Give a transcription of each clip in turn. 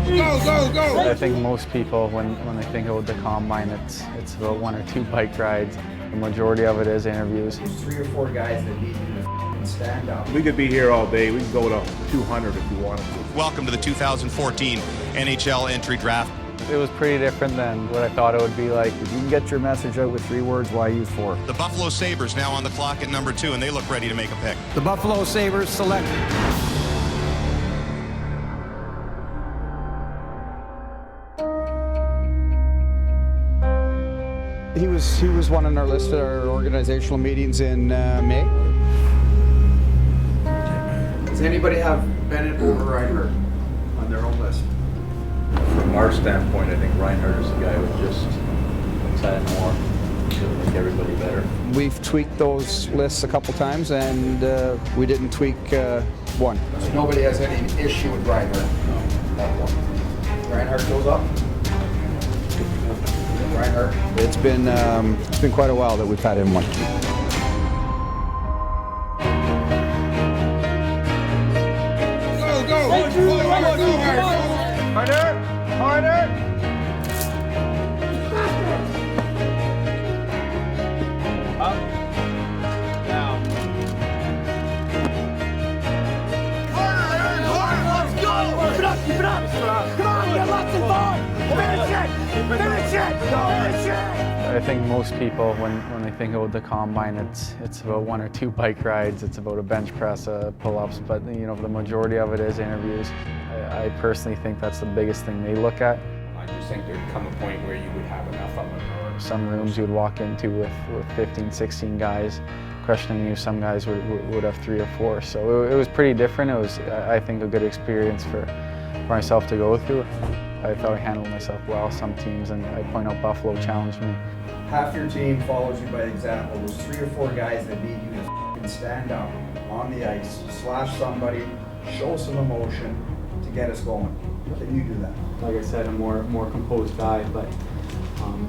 I think most people, when they think about the combine, it's about 1 or 2 bike rides. The majority of it is interviews. There's 3 or 4 guys that need you to stand up. We could be here all day. We can go to 200 if you wanted to. Welcome to the 2014 NHL Entry Draft. It was pretty different than what I thought it would be like. If you can get your message out with 3 words, why use 4? The Buffalo Sabres now on the clock at number 2, and they look ready to make a pick. The Buffalo Sabres select. He was one on our list at our organizational meetings in May. Does anybody have Bennett or Reinhart on their own list? From our standpoint, I think Reinhart is the guy who just excited more. He'll make everybody better. We've tweaked those lists a couple times, and we didn't tweak one. So nobody has any issue with Reinhart? No. That one. Reinhart goes up? Reinhart. It's been quite a while that we've had him one. I think most people, when they think about the combine, it's about 1 or 2 bike rides. It's about a bench press, pull-ups, but you know the majority of it is interviews. I personally think that's the biggest thing they look at. I just think there'd come a point where you would have enough of them. Some rooms you would walk into with 15, 16 guys questioning you. Some guys would have 3 or 4. So it was pretty different. It was, I think, a good experience for myself to go through. I thought I handled myself well. Some teams, and I point out Buffalo challenged me. Half your team follows you by example. There's 3 or 4 guys that need you to stand up on the ice, slash somebody, show some emotion to get us going. Can you do that? Like I said, a more composed guy, but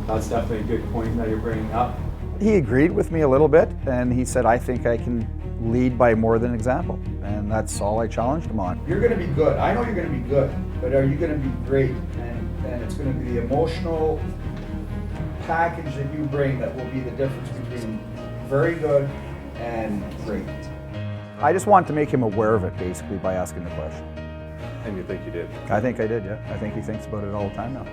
that's definitely a good point that you're bringing up. He agreed with me a little bit, and he said, I think I can lead by more than example. And that's all I challenged him on. You're going to be good. I know you're going to be good, but are you going to be great? And it's going to be the emotional package that you bring that will be the difference between very good and great. I just wanted to make him aware of it, basically, by asking the question. And you think you did? I think I did, yeah. I think he thinks about it all the time now.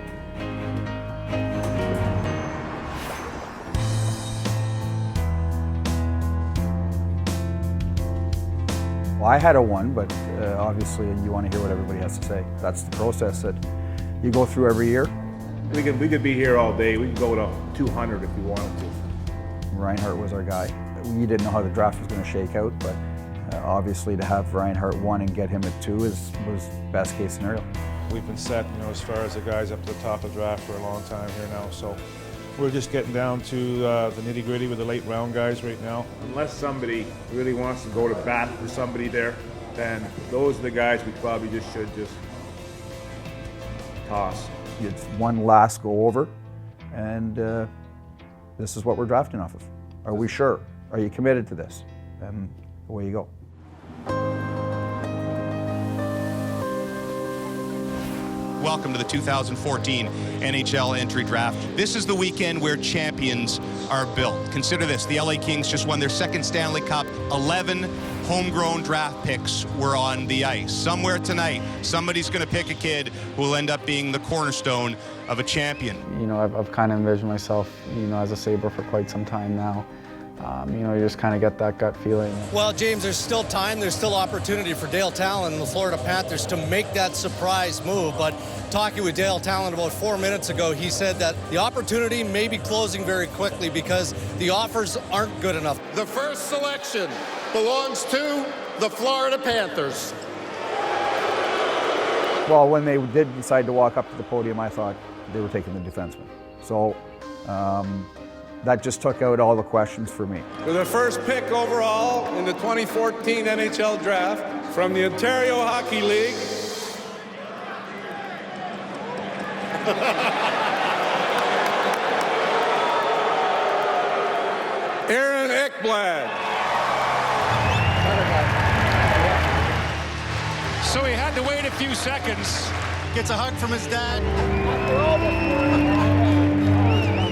Well, I had a 1, but obviously you want to hear what everybody has to say. That's the process that you go through every year. We could be here all day. We can go to 200 if you wanted to. Reinhart was our guy. We didn't know how the draft was going to shake out, but obviously to have Reinhart 1 and get him at 2 was best case scenario. We've been set, as far as the guys up to the top of the draft for a long time here now, so we're just getting down to the nitty-gritty with the late round guys right now. Unless somebody really wants to go to bat for somebody there, then those are the guys we probably should toss. It's one last go over, and this is what we're drafting off of. Are we sure? Are you committed to this? And away you go. Welcome to the 2014 NHL Entry Draft. This is the weekend where champions are built. Consider this, the LA Kings just won their 2nd Stanley Cup. 11 homegrown draft picks were on the ice. Somewhere tonight, somebody's going to pick a kid who will end up being the cornerstone of a champion. You know, I've kind of envisioned myself, as a Sabre for quite some time now. You just kind of get that gut feeling. Well, James, there's still time, there's still opportunity for Dale Talon and the Florida Panthers to make that surprise move. But talking with Dale Talon about 4 minutes ago, he said that the opportunity may be closing very quickly because the offers aren't good enough. The first selection belongs to the Florida Panthers. Well, when they did decide to walk up to the podium, I thought they were taking the defenseman. So that just took out all the questions for me. With the first pick overall in the 2014 NHL Draft from the Ontario Hockey League, Aaron Ekblad. So he had to wait a few seconds gets a hug from his dad.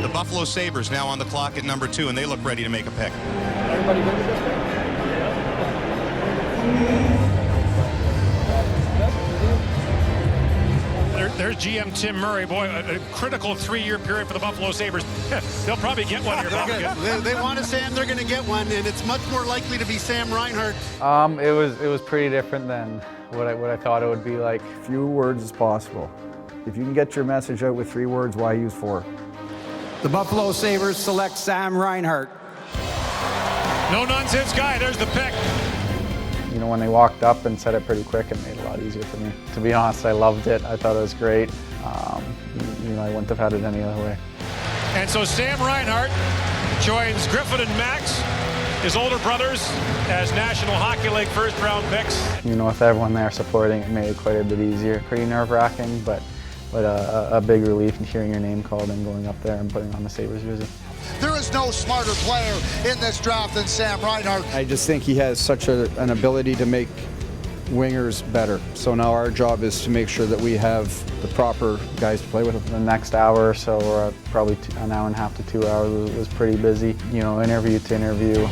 The Buffalo Sabres now on the clock at number 2, and they look ready to make a pick. Everybody good with this pick? There's GM Tim Murray. Boy, a critical 3-year period for the Buffalo Sabres. They'll probably get one here. They want to Sam, they're going to get one, and it's much more likely to be Sam Reinhart. It was pretty different than what I thought it would be like. Few words as possible. If you can get your message out with 3 words, why use 4? The Buffalo Sabres select Sam Reinhart. No nonsense guy. There's the pick. You know, when they walked up and said it pretty quick, it made it a lot easier for me. To be honest, I loved it. I thought it was great. You know, I wouldn't have had it any other way. And so Sam Reinhart joins Griffin and Max, his older brothers, as National Hockey League first-round picks. You know, with everyone there supporting, it made it quite a bit easier. Pretty nerve-wracking, but a big relief in hearing your name called and going up there and putting on the Sabres jersey. There is no smarter player in this draft than Sam Reinhart. I just think he has such an ability to make wingers better. So now our job is to make sure that we have the proper guys to play with him. The next hour or so, or probably an hour and a half to 2 hours, was pretty busy. You know, interview to interview,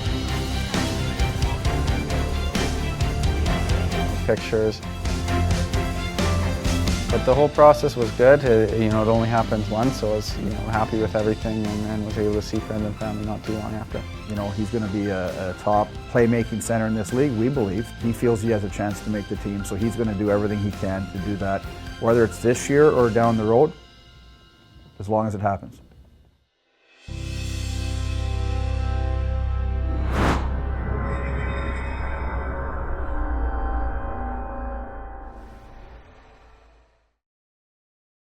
pictures. But the whole process was good. You know, it only happens once, so I was, you know, happy with everything and was able to see friends and family not too long after. You know, he's going to be a top playmaking center in this league, we believe. He feels he has a chance to make the team, so he's going to do everything he can to do that, whether it's this year or down the road, as long as it happens.